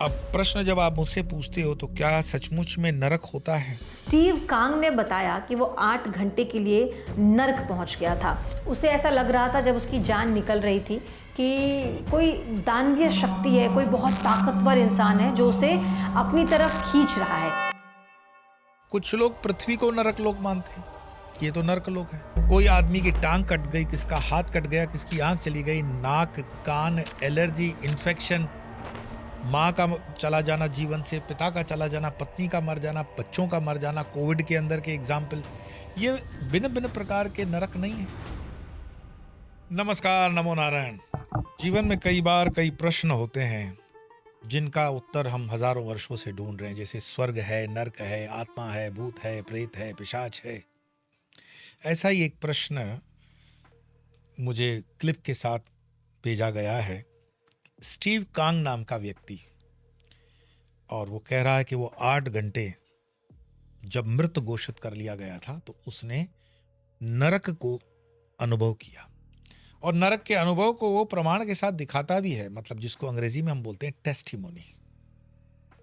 अब प्रश्न जब आप मुझसे पूछते हो तो क्या सचमुच में नरक होता है? स्टीव कांग ने बताया कि वो 8 घंटे के लिए नर्क पहुंच गया था। उसे ऐसा लग रहा था जब उसकी जान निकल रही थी कि कोई दानवीय शक्ति है, कोई बहुत ताकतवर इंसान है जो उसे अपनी तरफ खींच रहा है। कुछ लोग पृथ्वी को नरक लोक मानते हैं। ये तो नरक लोक है। कोई आदमी की टांग कट गई, किसका हाथ कट गया, किसकी आंख चली गई, नाक, कान, एलर्जी, इन्फेक्शन, माँ का चला जाना जीवन से, पिता का चला जाना, पत्नी का मर जाना, बच्चों का मर जाना, कोविड के अंदर के एग्जाम्पल, ये भिन्न भिन्न प्रकार के नरक नहीं है। नमस्कार, नमो नारायण। जीवन में कई बार कई प्रश्न होते हैं जिनका उत्तर हम हजारों वर्षों से ढूंढ रहे हैं, जैसे स्वर्ग है, नरक है, आत्मा है, भूत है, प्रेत है, पिशाच है। ऐसा ही एक प्रश्न मुझे क्लिप के साथ भेजा गया है। स्टीव कांग नाम का व्यक्ति, और वो कह रहा है कि वो 8 घंटे जब मृत घोषित कर लिया गया था तो उसने नरक को अनुभव किया, और नरक के अनुभव को वो प्रमाण के साथ दिखाता भी है। मतलब जिसको अंग्रेजी में हम बोलते हैं टेस्टिमोनी,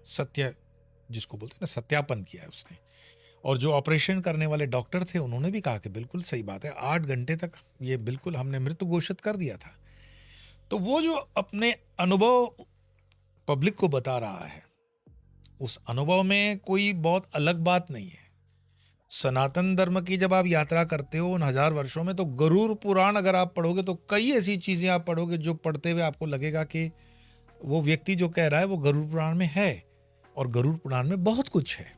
सत्य जिसको बोलते हैं ना, सत्यापन किया है उसने। और जो ऑपरेशन करने वाले डॉक्टर थे उन्होंने भी कहा कि बिल्कुल सही बात है, 8 घंटे तक ये बिल्कुल हमने मृत घोषित कर दिया था। तो वो जो अपने अनुभव पब्लिक को बता रहा है, उस अनुभव में कोई बहुत अलग बात नहीं है। सनातन धर्म की जब आप यात्रा करते हो उन 1000 वर्षों में, तो गरुड़ पुराण अगर आप पढ़ोगे तो कई ऐसी चीजें आप पढ़ोगे जो पढ़ते हुए आपको लगेगा कि वो व्यक्ति जो कह रहा है वो गरुड़ पुराण में है, और गरुड़ पुराण में बहुत कुछ है।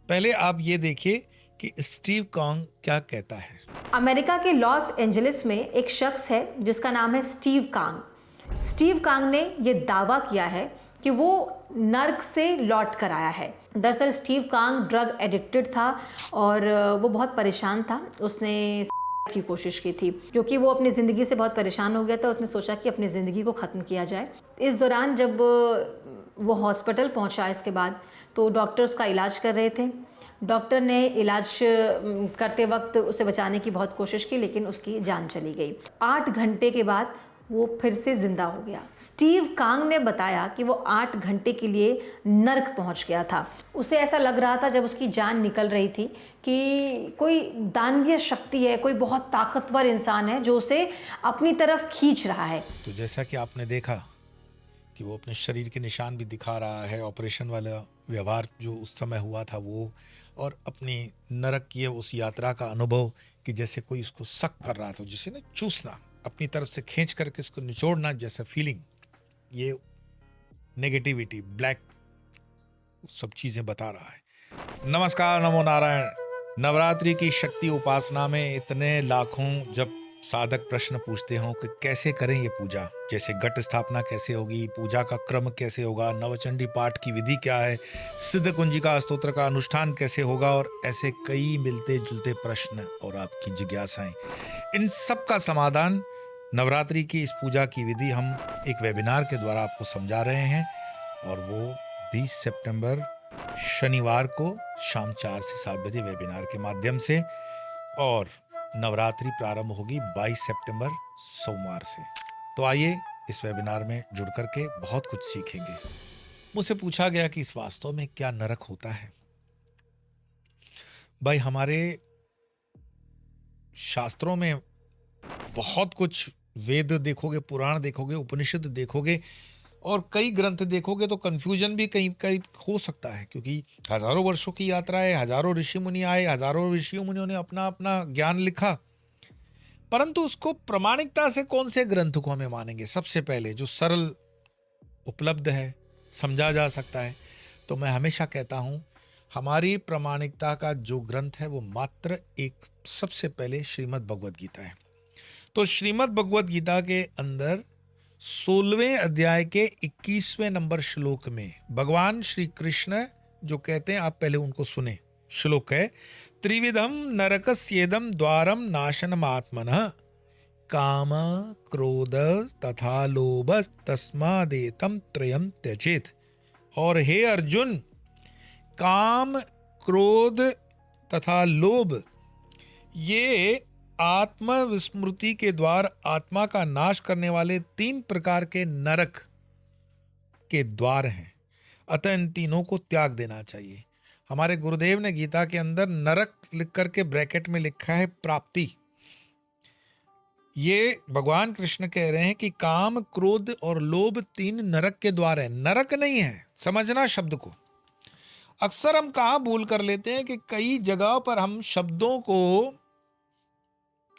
पहले आप ये देखिए कि स्टीव कांग क्या कहता है। अमेरिका के लॉस एंजलिस में एक शख्स है जिसका नाम है स्टीव कांग। स्टीव कांग ने यह दावा किया है कि वो नर्क से लौट कर आया है। दरअसल स्टीव कांग ड्रग एडिक्टेड था और वो बहुत परेशान था। उसने की कोशिश की थी क्योंकि वो अपनी ज़िंदगी से बहुत परेशान हो गया था। उसने सोचा कि अपनी ज़िंदगी को ख़त्म किया जाए। इस दौरान जब वो हॉस्पिटल पहुंचा इसके बाद, तो डॉक्टर उसका इलाज कर रहे थे। डॉक्टर ने इलाज करते वक्त उसे बचाने की बहुत कोशिश की, लेकिन उसकी जान चली गई। 8 घंटे के बाद वो फिर से जिंदा हो गया। स्टीव कांग ने बताया कि वो 8 घंटे के लिए नर्क पहुंच गया था। उसे ऐसा लग रहा था जब उसकी जान निकल रही थी कि कोई दानवीय शक्ति है, कोई बहुत ताकतवर इंसान है जो उसे अपनी तरफ खींच रहा है। तो जैसा कि आपने देखा कि वो अपने शरीर के निशान भी दिखा रहा है, ऑपरेशन वाला व्यवहार जो उस समय हुआ था वो, और अपनी नरक की उस यात्रा का अनुभव कि जैसे कोई उसको सक कर रहा था, जिसे ना चूसना, अपनी तरफ से खींच करके इसको निचोड़ना जैसा फीलिंग, ये नेगेटिविटी, ब्लैक, सब चीजें बता रहा है। नमस्कार, नमो नारायण। नवरात्रि की शक्ति उपासना में इतने लाखों जब साधक प्रश्न पूछते हो कि कैसे करें ये पूजा, जैसे घट स्थापना कैसे होगी, पूजा का क्रम कैसे होगा, नवचंडी पाठ की विधि क्या है, सिद्ध कुंजिका स्तोत्र का अनुष्ठान कैसे होगा, और ऐसे कई मिलते जुलते प्रश्न और आपकी जिज्ञासाएं, इन सब का समाधान नवरात्रि की इस पूजा की विधि हम एक वेबिनार के द्वारा आपको समझा रहे हैं। और वो 20 सितंबर शनिवार को शाम 4 से 7 बजे वेबिनार के माध्यम से, और नवरात्रि प्रारंभ होगी 22 सितंबर सोमवार से। तो आइए इस वेबिनार में जुड़ करके बहुत कुछ सीखेंगे। मुझसे पूछा गया कि इस वास्तव में क्या नरक होता है। भाई, हमारे शास्त्रों में बहुत कुछ, वेद देखोगे, पुराण देखोगे, उपनिषद देखोगे और कई ग्रंथ देखोगे तो कंफ्यूजन भी कहीं कहीं हो सकता है, क्योंकि हजारों वर्षों की यात्रा है, हजारों ऋषि मुनि आए, हजारों ऋषि मुनियों ने अपना अपना ज्ञान लिखा, परंतु उसको प्रामाणिकता से कौन से ग्रंथ को हमें मानेंगे? सबसे पहले जो सरल उपलब्ध है, समझा जा सकता है। तो मैं हमेशा कहता हूं, हमारी प्रामाणिकता का जो ग्रंथ है वो मात्र एक, सबसे पहले श्रीमद् भगवद गीता है। तो श्रीमद् भगवद गीता के अंदर 16वें अध्याय के 21वें नंबर श्लोक में भगवान श्री कृष्ण जो कहते हैं, आप पहले उनको सुने। श्लोक है, त्रिविधम नरकस्येदम द्वारम नाशनम आत्मनः काम क्रोध तथा लोभ तस्मादेतम त्रयम त्यजेत। और हे अर्जुन, काम, क्रोध तथा लोभ, ये आत्मविस्मृति के द्वार, आत्मा का नाश करने वाले 3 प्रकार के नरक के द्वार हैं, अतः इन तीनों को त्याग देना चाहिए। हमारे गुरुदेव ने गीता के अंदर नरक लिख करके ब्रैकेट में लिखा है प्राप्ति। ये भगवान कृष्ण कह रहे हैं कि काम, क्रोध और लोभ 3 नरक के द्वार हैं। नरक नहीं है, समझना शब्द को। अक्सर हम कहां भूल कर लेते हैं कि कई जगहों पर हम शब्दों को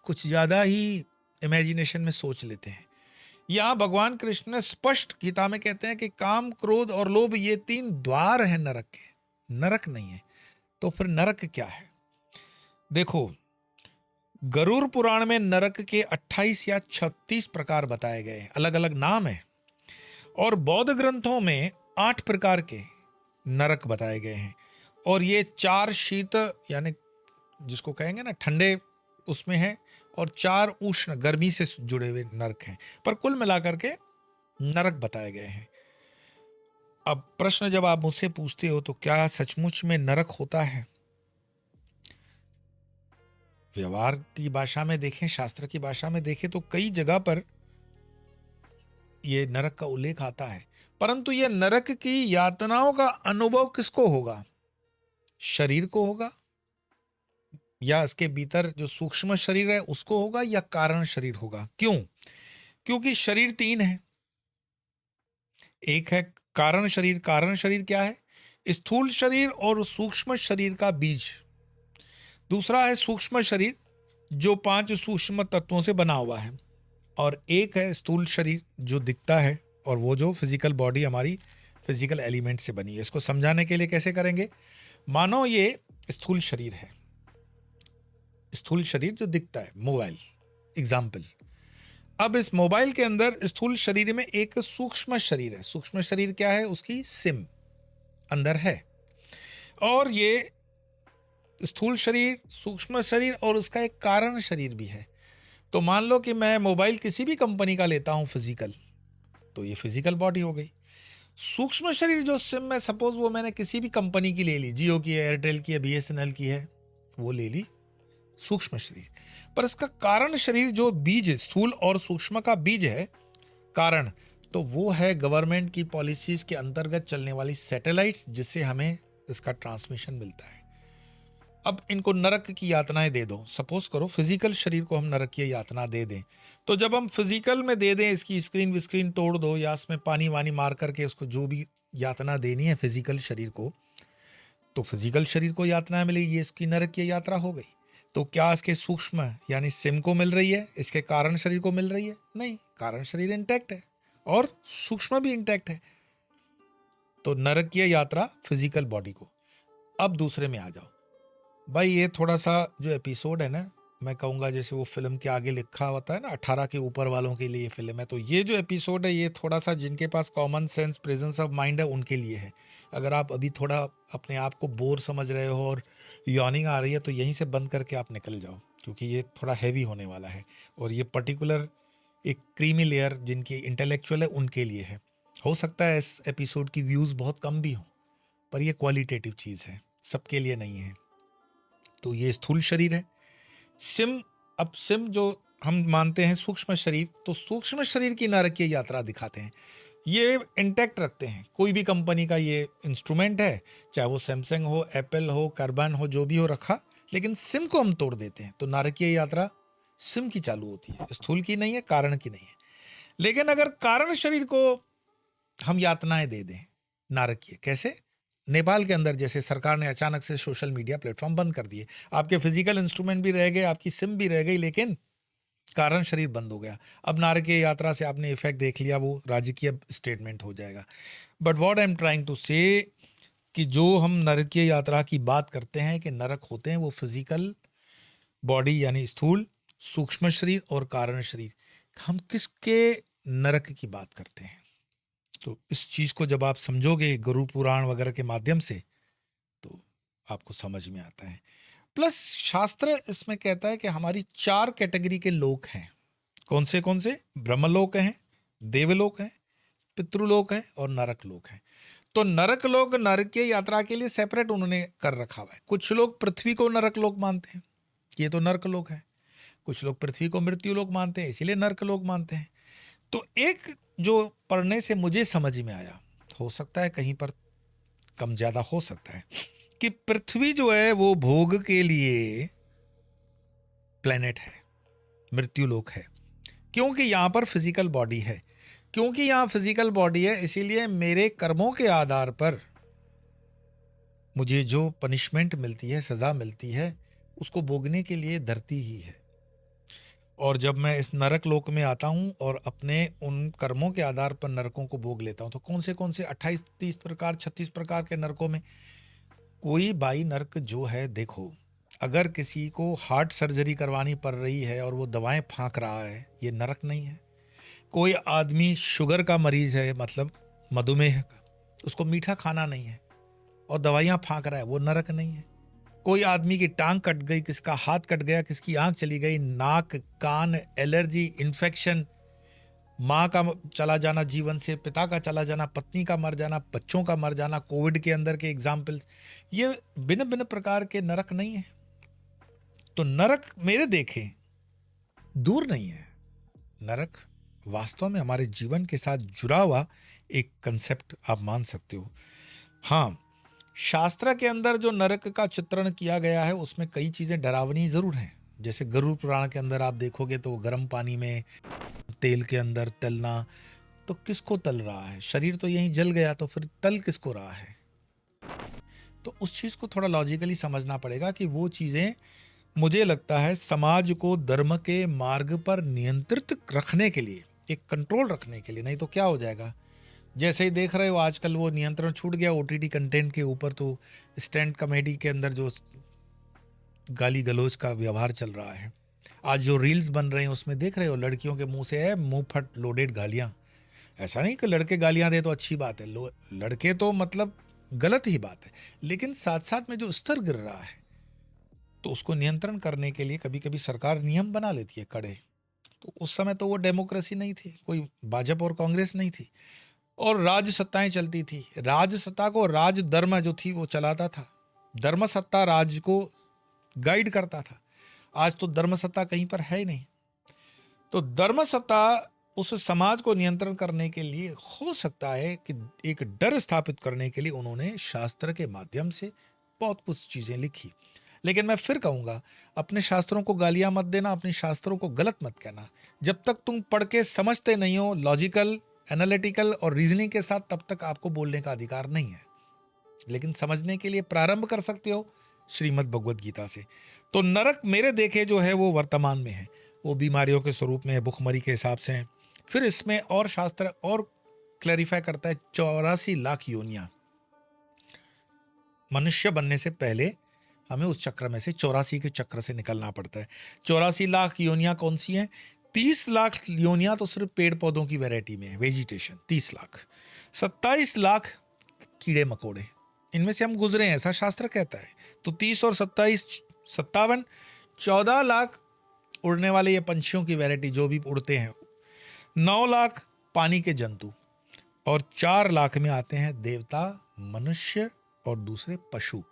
कुछ ज्यादा ही इमेजिनेशन में सोच लेते हैं। यहां भगवान कृष्ण ने स्पष्ट गीता में कहते हैं कि काम, क्रोध और लोभ ये 3 द्वार हैं नरक के, नरक नहीं है। तो फिर नरक क्या है? देखो, गरुड़ पुराण में नरक के 28 या 36 प्रकार बताए गए हैं, अलग अलग नाम है। और बौद्ध ग्रंथों में 8 प्रकार के नरक बताए गए हैं। और ये 4 शीत यानी जिसको कहेंगे ना ठंडे उसमें है, और 4 उष्ण गर्मी से जुड़े हुए नरक हैं। पर कुल मिलाकर के नरक बताए गए हैं। अब प्रश्न जब आप मुझसे पूछते हो तो क्या सचमुच में नरक होता है? व्यवहार की भाषा में देखें, शास्त्र की भाषा में देखें तो कई जगह पर यह नरक का उल्लेख आता है। परंतु यह नरक की यातनाओं का अनुभव किसको होगा? शरीर को होगा, या इसके भीतर जो सूक्ष्म शरीर है उसको होगा, या कारण शरीर होगा? क्यों? क्योंकि शरीर 3 है। एक है कारण शरीर। कारण शरीर क्या है? स्थूल शरीर और सूक्ष्म शरीर का बीज। दूसरा है सूक्ष्म शरीर जो 5 सूक्ष्म तत्वों से बना हुआ है। और एक है स्थूल शरीर जो दिखता है, और वो जो फिजिकल बॉडी हमारी फिजिकल एलिमेंट से बनी है। इसको समझाने के लिए कैसे करेंगे? मानो ये स्थूल शरीर है, स्थूल शरीर जो दिखता है, मोबाइल एग्जाम्पल। अब इस मोबाइल के अंदर स्थूल शरीर में एक सूक्ष्म शरीर है। सूक्ष्म शरीर क्या है? उसकी सिम अंदर है। और ये स्थूल शरीर, सूक्ष्म शरीर और उसका एक कारण शरीर भी है। तो मान लो कि मैं मोबाइल किसी भी कंपनी का लेता हूं फिजिकल, तो ये फिजिकल बॉडी हो गई। सूक्ष्म शरीर जो सिम है, सपोज वो मैंने किसी भी कंपनी की ले ली, जियो की है, एयरटेल की है, BSNL की है, वो ले ली सूक्ष्म शरीर। पर इसका कारण शरीर जो बीज, स्थूल और सूक्ष्म का बीज है कारण, तो वो है गवर्नमेंट की पॉलिसीज के अंतर्गत चलने वाली सैटेलाइट्स, जिससे हमें इसका ट्रांसमिशन मिलता है। अब इनको नरक की यातनाएं दे दो। सपोज करो फिजिकल शरीर को हम नरक की यातना दे दें, तो जब हम फिजिकल में दे दें, इसकी स्क्रीन विस्क्रीन तोड़ दो या इसमें पानी वानी मार करके उसको जो भी यातना देनी है फिजिकल शरीर को, तो फिजिकल शरीर को यातना मिलेगी, ये इसकी नरक की यात्रा हो गई। तो क्या इसके सूक्ष्म यानी सिम को मिल रही है, इसके कारण शरीर को मिल रही है? नहीं, कारण शरीर इंटैक्ट है और सूक्ष्म भी इंटैक्ट है। तो नरक की यात्रा फिजिकल बॉडी को। अब दूसरे में आ जाओ भाई। ये थोड़ा सा जो एपिसोड है ना, मैं कहूँगा जैसे वो फिल्म के आगे लिखा होता है ना, 18 के ऊपर वालों के लिए फिल्म है। तो ये जो एपिसोड है ये थोड़ा सा जिनके पास common sense, presence of mind है, उनके लिए है। अगर आप अभी थोड़ा अपने आप को बोर समझ रहे हो और यॉर्निंग आ रही है, तो यहीं से बंद करके आप निकल जाओ, क्योंकि ये थोड़ा हैवी होने वाला है। और ये पर्टिकुलर एक क्रीमी लेयर जिनकी इंटेलेक्चुअल है उनके लिए है। हो सकता है इस एपिसोड की व्यूज़ बहुत कम भी हों, पर ये क्वालिटेटिव चीज़ है, सबके लिए नहीं है। तो ये स्थूल शरीर है। सिम, अब सिम जो हम मानते हैं सूक्ष्म शरीर, तो सूक्ष्म शरीर की नरक की यात्रा दिखाते हैं। ये इंटैक्ट रखते हैं। कोई भी कंपनी का ये इंस्ट्रूमेंट है, चाहे वो सैमसंग हो, एप्पल हो, कार्बन हो, जो भी हो रखा, लेकिन सिम को हम तोड़ देते हैं। तो नरक की यात्रा सिम की चालू होती है, स्थूल की नहीं है, कारण की नहीं है। लेकिन अगर कारण शरीर को हम यातनाएं दे दें नरक की, कैसे? नेपाल के अंदर जैसे सरकार ने अचानक से सोशल मीडिया प्लेटफॉर्म बंद कर दिए, आपके फिजिकल इंस्ट्रूमेंट भी रह गए, आपकी सिम भी रह गई, लेकिन कारण शरीर बंद हो गया। अब नारकीय यात्रा से आपने इफेक्ट देख लिया, वो राजकीय स्टेटमेंट हो जाएगा। But what I am trying to say कि जो हम नरकीय यात्रा की बात करते हैं कि नरक होते हैं, वो फिजिकल बॉडी यानी स्थूल, सूक्ष्म शरीर और कारण शरीर। हम किसके नरक की बात करते हैं? तो इस चीज को जब आप समझोगे गुरु पुराण वगैरह के माध्यम से, तो आपको समझ में आता है। प्लस शास्त्र इसमें कहता है कि हमारी 4 कैटेगरी के लोग हैं। कौन से? ब्रह्मलोक हैं, देवलोक हैं, पितृलोक हैं और नरक लोक हैं। तो नरक लोक नरकीय यात्रा के लिए सेपरेट उन्होंने कर रखा हुआ है। कुछ लोग पृथ्वी को नरक लोक मानते हैं, ये तो नरक लोक है। कुछ लोग पृथ्वी को मृत्यु लोक मानते हैं, इसीलिए नरक लोक मानते हैं। तो एक जो पढ़ने से मुझे समझ में आया हो सकता है, कहीं पर कम ज्यादा हो सकता है, कि पृथ्वी जो है वो भोग के लिए प्लेनेट है, मृत्यु लोक है, क्योंकि यहाँ पर फिजिकल बॉडी है। क्योंकि यहाँ फिजिकल बॉडी है, इसीलिए मेरे कर्मों के आधार पर मुझे जो पनिशमेंट मिलती है, सजा मिलती है, उसको भोगने के लिए धरती ही है। और जब मैं इस नरक लोक में आता हूँ और अपने उन कर्मों के आधार पर नरकों को भोग लेता हूँ, तो कौन से 28, 30 प्रकार, 36 प्रकार के नरकों में कोई बाई नर्क जो है, देखो, अगर किसी को हार्ट सर्जरी करवानी पड़ रही है और वो दवाएं फाँक रहा है, ये नरक नहीं है। कोई आदमी शुगर का मरीज है, मतलब मधुमेह का, उसको मीठा खाना नहीं है और दवाइयाँ फाँक रहा है, वो नरक नहीं है। कोई आदमी की टांग कट गई, किसका हाथ कट गया, किसकी आंख चली गई, नाक, कान, एलर्जी, इन्फेक्शन, माँ का चला जाना जीवन से, पिता का चला जाना, पत्नी का मर जाना, बच्चों का मर जाना, कोविड के अंदर के एग्जाम्पल, ये भिन्न भिन्न प्रकार के नरक नहीं है। तो नरक मेरे देखे दूर नहीं है। नरक वास्तव में हमारे जीवन के साथ जुड़ा हुआ एक कंसेप्ट आप मान सकते हो। हाँ, शास्त्र के अंदर जो नरक का चित्रण किया गया है उसमें कई चीजें डरावनी जरूर हैं। जैसे गरुड़ पुराण के अंदर आप देखोगे तो गर्म पानी में तेल के अंदर तलना, तो किसको तल रहा है? शरीर तो यहीं जल गया, तो फिर तल किसको रहा है? तो उस चीज को थोड़ा लॉजिकली समझना पड़ेगा कि वो चीजें, मुझे लगता है, समाज को धर्म के मार्ग पर नियंत्रित रखने के लिए, एक कंट्रोल रखने के लिए। नहीं तो क्या हो जाएगा, जैसे ही देख रहे हो आजकल वो नियंत्रण छूट गया ओटीटी कंटेंट के ऊपर, तो स्टैंड कॉमेडी के अंदर जो गाली गलौज का व्यवहार चल रहा है, आज जो रील्स बन रहे हैं उसमें देख रहे हो, लड़कियों के मुंह से है मुंह फट लोडेड गालियां। ऐसा नहीं कि लड़के गालियां दे तो अच्छी बात है, लड़के तो मतलब गलत ही बात है, लेकिन साथ साथ में जो स्तर गिर रहा है, तो उसको नियंत्रण करने के लिए कभी कभी सरकार नियम बना लेती है कड़े। तो उस समय तो वो डेमोक्रेसी नहीं थी, कोई भाजपा और कांग्रेस नहीं थी, और राज सत्ताएं चलती थी। राज सत्ता को राज धर्म जो थी वो चलाता था, धर्म सत्ता राज को गाइड करता था। आज तो धर्म सत्ता कहीं पर है ही नहीं। तो धर्म सत्ता उस समाज को नियंत्रण करने के लिए, हो सकता है कि एक डर स्थापित करने के लिए उन्होंने शास्त्र के माध्यम से बहुत कुछ चीजें लिखी। लेकिन मैं फिर कहूंगा, अपने शास्त्रों को गालियां मत देना, अपने शास्त्रों को गलत मत कहना। जब तक तुम पढ़ के समझते नहीं हो लॉजिकल, एनालिटिकल और रीजनिंग के साथ, तब तक आपको बोलने का अधिकार नहीं है। लेकिन समझने के लिए प्रारंभ कर सकते हो श्रीमद् भगवद गीता से। तो नरक मेरे देखे जो है वो वर्तमान में है, वो बीमारियों के स्वरूप में है, भुखमरी के हिसाब से है। फिर इसमें और शास्त्र और क्लैरिफाई करता है, 84 लाख योनियां। मनुष्य बनने से पहले हमें उस चक्र में से, 84 के चक्र से निकलना पड़ता है। 84 लाख योनियां कौन सी हैं? 30 लाख योनियां तो सिर्फ पेड़ पौधों की वैरायटी में है, वेजिटेशन, 30 लाख। 27 लाख कीड़े मकोड़े, इनमें से हम गुजरे हैं, ऐसा शास्त्र कहता है। तो 30 और 27, 57, 14 लाख उड़ने वाले ये पंछियों की वैरायटी जो भी उड़ते हैं। 9 लाख पानी के जंतु, और 4 लाख में आते हैं देवता, मनुष्य और दूसरे पशु।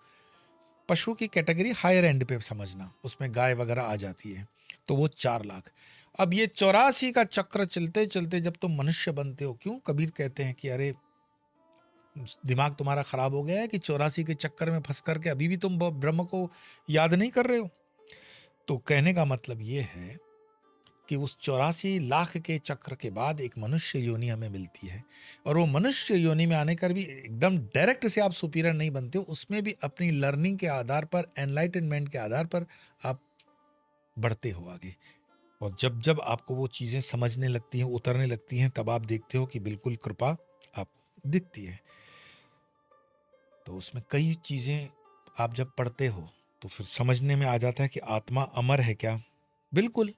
पशु की कैटेगरी हायर एंड पे समझना, उसमें गाय वगैरह आ जाती है, तो वो 4 लाख। अब ये 84 का चक्र चलते चलते जब तुम मनुष्य बनते हो, क्यों कबीर कहते हैं कि अरे दिमाग तुम्हारा खराब हो गया है कि 84 के चक्कर में फंस करके अभी भी तुम ब्रह्म को याद नहीं कर रहे हो। तो कहने का मतलब ये है कि उस 84 लाख के चक्र के बाद एक मनुष्य योनि हमें मिलती है, और वो मनुष्य योनि में आने कर भी एकदम डायरेक्ट से आप सुपीरियर नहीं बनते हो, उसमें भी अपनी लर्निंग के आधार पर, एनलाइटनमेंट के आधार पर आप बढ़ते हो आगे। और जब जब आपको वो चीज़ें समझने लगती हैं, उतरने लगती हैं, तब आप देखते हो कि बिल्कुल कृपा आपको दिखती है। तो उसमें कई चीज़ें आप जब पढ़ते हो तो फिर समझने में आ जाता है कि आत्मा अमर है क्या? बिल्कुल,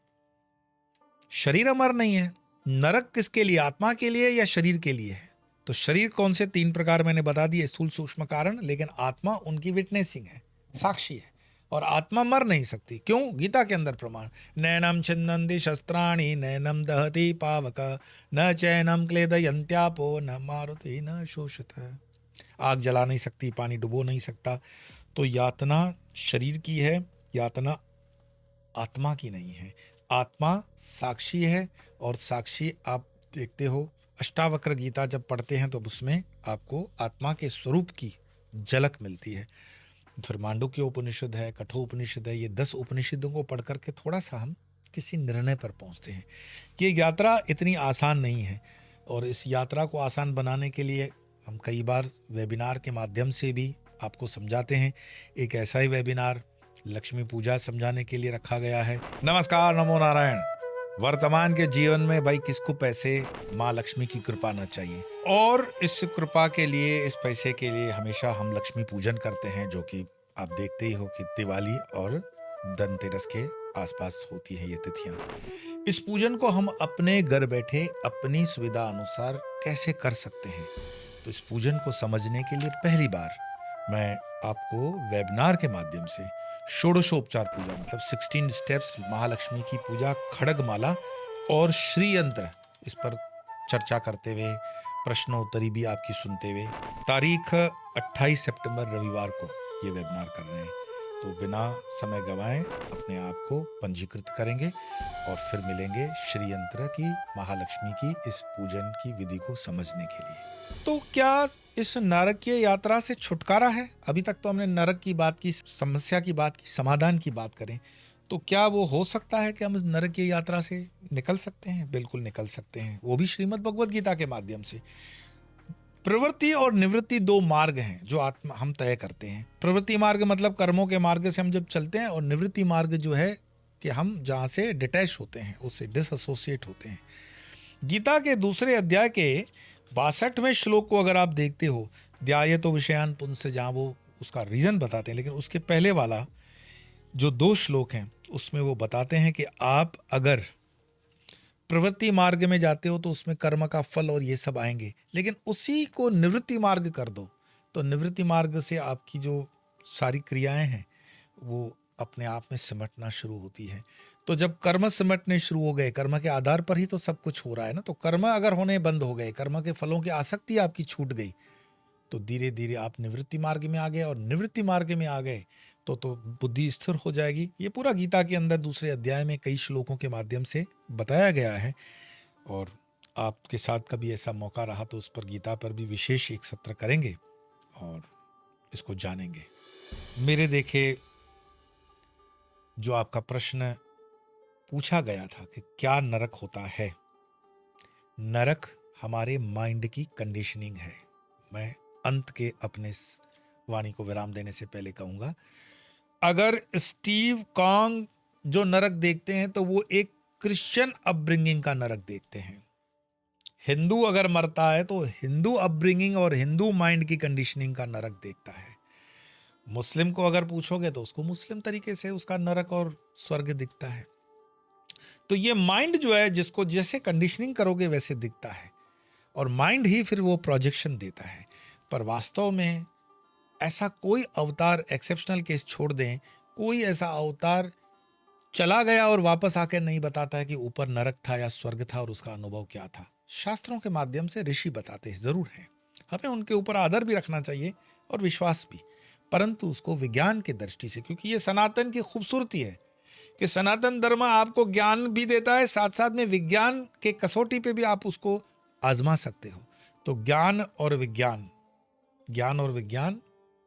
शरीर अमर नहीं है। नरक किसके लिए? आत्मा के लिए या शरीर के लिए है? तो शरीर कौन से 3 प्रकार मैंने बता दिए, स्थूल सूक्ष्म कारण, लेकिन आत्मा उनकी विटनेसिंग है, साक्षी है, और आत्मा मर नहीं सकती। क्यों? गीता के अंदर प्रमाण, नैनम छिन्नन्ति शस्त्राणि नैनम दहति पावक न चैनम क्लेदयन्त्यापो न मारुति न शोषत। आग जला नहीं सकती, पानी डुबो नहीं सकता। तो यातना शरीर की है, यातना आत्मा की नहीं है। आत्मा साक्षी है, और साक्षी आप देखते हो अष्टावक्र गीता जब पढ़ते हैं तो उसमें आपको आत्मा के स्वरूप की झलक मिलती है। फिर मांडुक्य उपनिषद है, कठोर उपनिषद है, ये 10 उपनिषदों को पढ़ करके थोड़ा सा हम किसी निर्णय पर पहुंचते हैं। ये यात्रा इतनी आसान नहीं है और इस यात्रा को आसान बनाने के लिए हम कई बार वेबिनार के माध्यम से भी आपको समझाते हैं। एक ऐसा ही वेबिनार लक्ष्मी पूजा समझाने के लिए रखा गया है। नमस्कार, नमो नारायण। वर्तमान के जीवन में भाई किसको पैसे, माँ लक्ष्मी की कृपा ना चाहिए, और इस कृपा के लिए, इस पैसे के लिए हमेशा हम लक्ष्मी पूजन करते हैं, जो कि आप देखते ही हो कि दिवाली और धनतेरस के आसपास होती है ये तिथियां। इस पूजन को हम अपने घर बैठे अपनी सुविधा अनुसार कैसे कर सकते हैं, तो इस पूजन को समझने के लिए पहली बार मैं आपको वेबिनार के माध्यम से षोडशोपचार पूजा मतलब 16 स्टेप्स महालक्ष्मी की पूजा, खड़गमाला और श्री यंत्र, इस पर चर्चा करते हुए, प्रश्नोत्तरी भी आपकी सुनते हुए तारीख 28 सितंबर रविवार को ये वेबिनार कर रहे हैं। तो बिना समय गंवाए अपने आप को पंजीकृत करेंगे और फिर मिलेंगे श्री यंत्र की, महालक्ष्मी की इस पूजन की विधि को समझने के लिए। तो क्या इस नरकीय यात्रा से छुटकारा है? अभी तक तो हमने नरक की बात की, समस्या की बात की, समाधान की बात करें तो क्या वो हो सकता है कि हम इस नरकीय यात्रा से निकल सकते हैं? बिल्कुल निकल सकते हैं, वो भी श्रीमद् भगवद गीता के माध्यम से। प्रवृत्ति और निवृत्ति 2 मार्ग हैं जो आत्मा हम तय करते हैं। प्रवृत्ति मार्ग मतलब कर्मों के मार्ग से हम जब चलते हैं, और निवृत्ति मार्ग जो है कि हम जहाँ से डिटैच होते हैं, उससे डिसएसोसिएट होते हैं। गीता के दूसरे अध्याय के 62वें श्लोक को अगर आप देखते हो, ध्याये तो विषयान पुंस, से जहाँ वो उसका रीजन बताते हैं, लेकिन उसके पहले वाला जो 2 श्लोक हैं उसमें वो बताते हैं कि आप अगर प्रवृत्ति मार्ग में जाते हो तो उसमें कर्म का फल और ये सब आएंगे, लेकिन उसी को निवृत्ति मार्ग कर दो तो निवृत्ति मार्ग से आपकी जो सारी क्रियाएं हैं वो अपने आप में सिमटना शुरू होती है। तो जब कर्म सिमटने शुरू हो गए, कर्म के आधार पर ही तो सब कुछ हो रहा है ना, तो कर्म अगर होने बंद हो गए, कर्म के फलों की आसक्ति आपकी छूट गई, तो धीरे धीरे आप निवृत्ति मार्ग में आ गए, और निवृत्ति मार्ग में आ गए तो बुद्धि स्थिर हो जाएगी। ये पूरा गीता के अंदर दूसरे अध्याय में कई श्लोकों के माध्यम से बताया गया है, और आपके साथ कभी ऐसा मौका रहा तो उस पर, गीता पर भी विशेष एक सत्र करेंगे और इसको जानेंगे। मेरे देखे जो आपका प्रश्न पूछा गया था कि क्या नरक होता है, नरक हमारे माइंड की कंडीशनिंग है। मैं अंत के अपने वाणी को विराम देने से पहले कहूंगा, अगर स्टीव कॉन्ग जो नरक देखते हैं तो वो एक क्रिश्चियन अपब्रिंगिंग का नरक देखते हैं। हिंदू अगर मरता है तो हिंदू अपब्रिंगिंग और हिंदू माइंड की कंडीशनिंग का नरक देखता है। मुस्लिम को अगर पूछोगे तो उसको मुस्लिम तरीके से उसका नरक और स्वर्ग दिखता है। तो ये माइंड जो है, जिसको जैसे कंडीशनिंग करोगे वैसे दिखता है, और माइंड ही फिर वो प्रोजेक्शन देता है। पर वास्तव में ऐसा कोई अवतार, एक्सेप्शनल केस छोड़ दें, कोई ऐसा अवतार चला गया और वापस आकर नहीं बताता है कि ऊपर नरक था या स्वर्ग था और उसका अनुभव क्या था। शास्त्रों के माध्यम से ऋषि बताते हैं, जरूर हैं, हमें उनके ऊपर आदर भी रखना चाहिए और विश्वास भी, परंतु उसको विज्ञान की दृष्टि से, क्योंकि ये सनातन की खूबसूरती है कि सनातन धर्म आपको ज्ञान भी देता है, साथ साथ में विज्ञान के कसौटी पे भी आप उसको आजमा सकते हो। तो ज्ञान और विज्ञान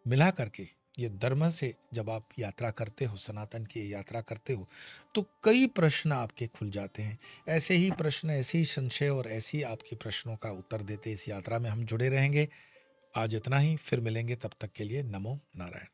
मिला करके ये धर्म से जब आप यात्रा करते हो, सनातन की यात्रा करते हो, तो कई प्रश्न आपके खुल जाते हैं। ऐसे ही प्रश्न, ऐसे ही संशय और ऐसी आपके प्रश्नों का उत्तर देते इस यात्रा में हम जुड़े रहेंगे। आज इतना ही, फिर मिलेंगे, तब तक के लिए नमो नारायण।